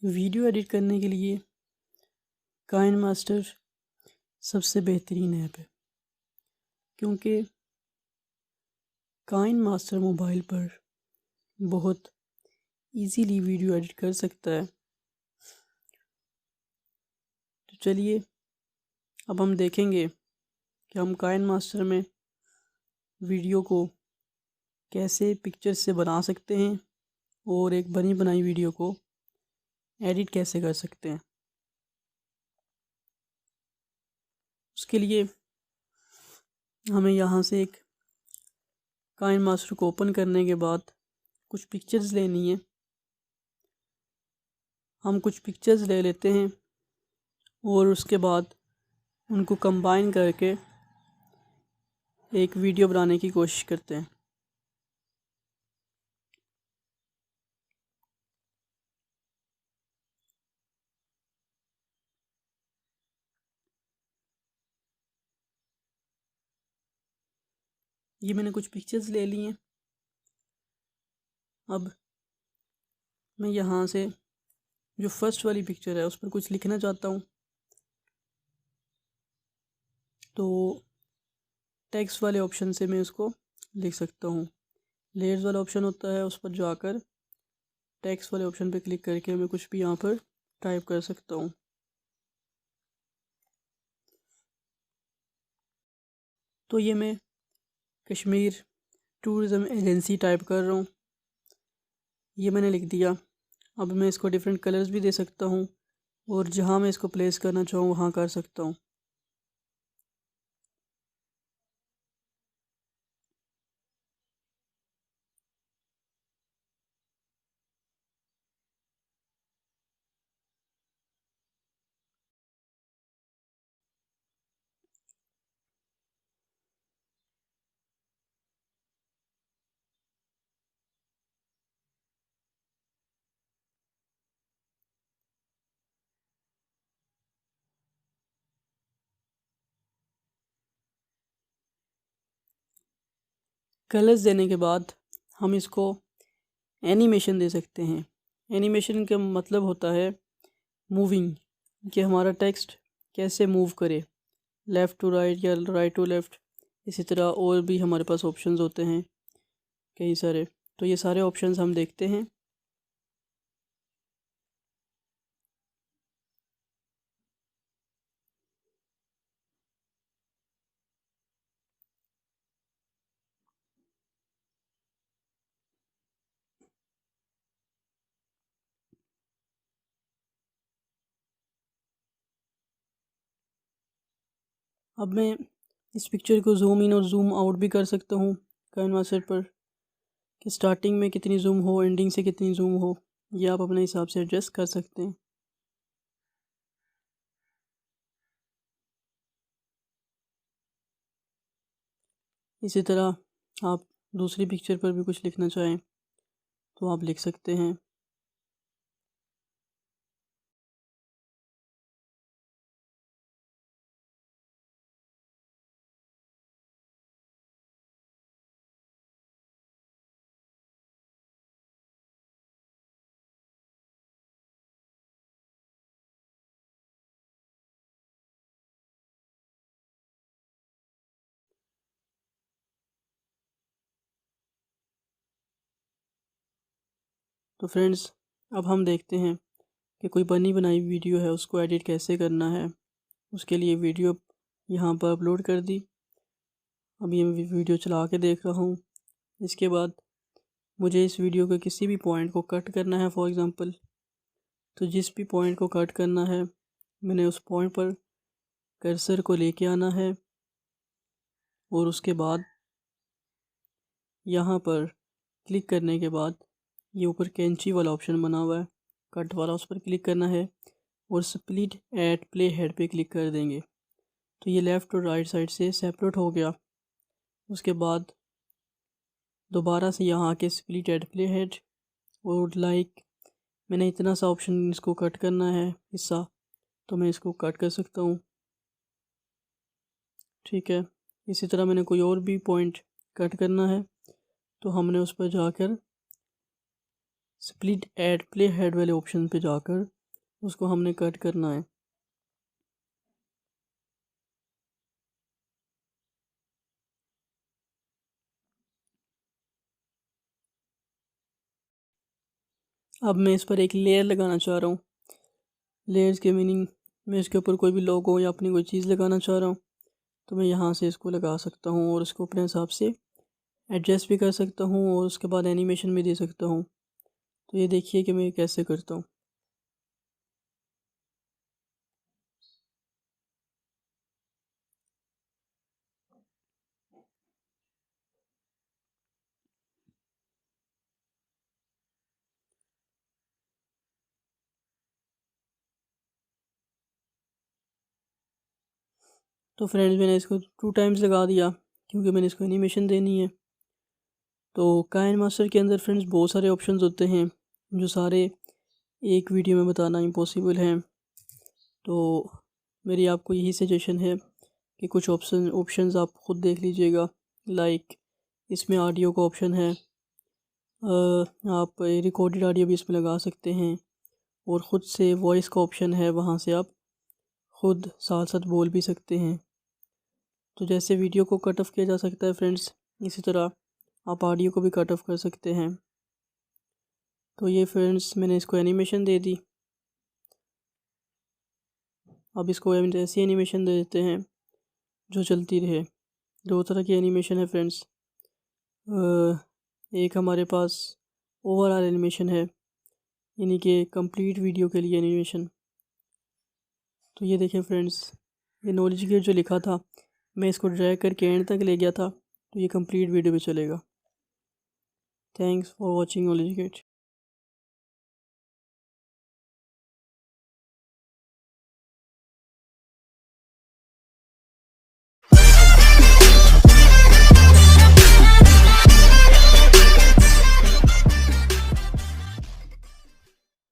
Video edit करने के लिए काइनमास्टर सबसे बेहतरीन ऐप है, क्योंकि काइनमास्टर मोबाइल पर बहुत इजीली वीडियो एडिट कर सकता है। तो चलिए अब हम देखेंगे कि हम काइनमास्टर में वीडियो को कैसे पिक्चर से बना सकते हैं और एक बनी बनाई वीडियो को एडिट कैसे कर सकते हैं। उसके लिए हमें यहाँ से एक काइनमास्टर को ओपन करने के बाद कुछ पिक्चर्स लेनी है। हम कुछ पिक्चर्स ले लेते हैं और उसके बाद उनको कंबाइन करके एक वीडियो बनाने की कोशिश करते हैं। ये मैंने कुछ पिक्चर्स ले ली हैं। अब मैं यहाँ से जो फर्स्ट वाली पिक्चर है उस पर कुछ लिखना चाहता हूँ, तो टेक्स्ट वाले ऑप्शन से मैं उसको लिख सकता हूँ। लेयर्स वाला ऑप्शन होता है, उस पर जाकर टेक्स्ट वाले ऑप्शन पर क्लिक करके मैं कुछ भी यहाँ पर टाइप कर सकता हूँ। तो ये मैं कश्मीर टूरिज़म एजेंसी टाइप कर रहा हूँ। ये मैंने लिख दिया। अब मैं इसको डिफरेंट कलर्स भी दे सकता हूँ और जहाँ मैं इसको प्लेस करना चाहूँ वहाँ कर सकता हूँ। कलर्स देने के बाद हम इसको एनिमेशन दे सकते हैं। एनिमेशन का मतलब होता है मूविंग, कि हमारा टेक्स्ट कैसे मूव करे, लेफ़्ट टू राइट या राइट टू लेफ़्ट। इसी तरह और भी हमारे पास ऑप्शंस होते हैं कई सारे। तो ये सारे ऑप्शंस हम देखते हैं। अब मैं इस पिक्चर को ज़ूम इन और ज़ूम आउट भी कर सकता हूँ काइनमास्टर पर, कि स्टार्टिंग में कितनी ज़ूम हो, एंडिंग से कितनी ज़ूम हो। ये आप अपने हिसाब से एडजस्ट कर सकते हैं। इसी तरह आप दूसरी पिक्चर पर भी कुछ लिखना चाहें तो आप लिख सकते हैं। तो फ्रेंड्स, अब हम देखते हैं कि कोई बनी बनाई वीडियो है उसको एडिट कैसे करना है। उसके लिए वीडियो यहाँ पर अपलोड कर दी। अब ये मैं वीडियो चला के देख रहा हूँ। इसके बाद मुझे इस वीडियो के किसी भी पॉइंट को कट करना है फॉर एग्ज़ाम्पल। तो जिस भी पॉइंट को कट करना है मैंने उस पॉइंट पर कर्सर को लेके आना है और उसके बाद यहाँ पर क्लिक करने के बाद ये ऊपर कैंची वाला ऑप्शन बना हुआ है कट वाला, उस पर क्लिक करना है और स्प्लिट एट प्ले हेड पे क्लिक कर देंगे। तो ये लेफ़्ट और राइट साइड से सेपरेट हो गया। उसके बाद दोबारा से यहाँ आके स्प्लिट एट प्ले हेड और मैंने इतना सा ऑप्शन इसको कट करना है हिस्सा, तो मैं इसको कट कर सकता हूँ। ठीक है। इसी तरह मैंने कोई और भी पॉइंट कट करना है तो हमने उस पर जाकर स्प्लिट एड प्ले हेड वाले ऑप्शन पे जाकर उसको हमने कट करना है। अब मैं इस पर एक लेयर लगाना चाह रहा हूँ। लेयर्स के मीनिंग, मैं इसके ऊपर कोई भी लोगो या अपनी कोई चीज़ लगाना चाह रहा हूँ तो मैं यहाँ से इसको लगा सकता हूँ और इसको अपने हिसाब से एडजस्ट भी कर सकता हूँ और उसके बाद एनिमेशन भी दे सकता हूँ। तो ये देखिए कि मैं कैसे करता हूँ। तो फ्रेंड्स मैंने इसको 2 टाइम्स लगा दिया क्योंकि मैंने इसको एनिमेशन देनी है। तो काइन मास्टर के अंदर फ्रेंड्स बहुत सारे ऑप्शंस होते हैं जो सारे एक वीडियो में बताना इम्पॉसिबल है। तो मेरी आपको यही सजेशन है कि कुछ ऑप्शंस आप ख़ुद देख लीजिएगा। लाइक इसमें ऑडियो का ऑप्शन है, आप रिकॉर्डेड ऑडियो भी इसमें लगा सकते हैं और ख़ुद से वॉइस का ऑप्शन है, वहाँ से आप ख़ुद साथ साथ बोल भी सकते हैं। तो जैसे वीडियो को कट ऑफ़ किया जा सकता है फ्रेंड्स, इसी तरह आप ऑडियो को भी कट ऑफ़ कर सकते हैं। तो ये फ्रेंड्स मैंने इसको एनिमेशन दे दी। अब इसको ऐसी एनिमेशन दे देते हैं जो चलती रहे। 2 तरह की एनिमेशन है फ्रेंड्स। एक हमारे पास ओवरऑल एनिमेशन है, यानी कि कंप्लीट वीडियो के लिए एनिमेशन। तो ये देखें फ्रेंड्स, ये नॉलेज गेट जो लिखा था मैं इसको ड्रैग करके एंड तक ले गया था, तो ये कंप्लीट वीडियो में चलेगा। Thanks for watching knowledge gate.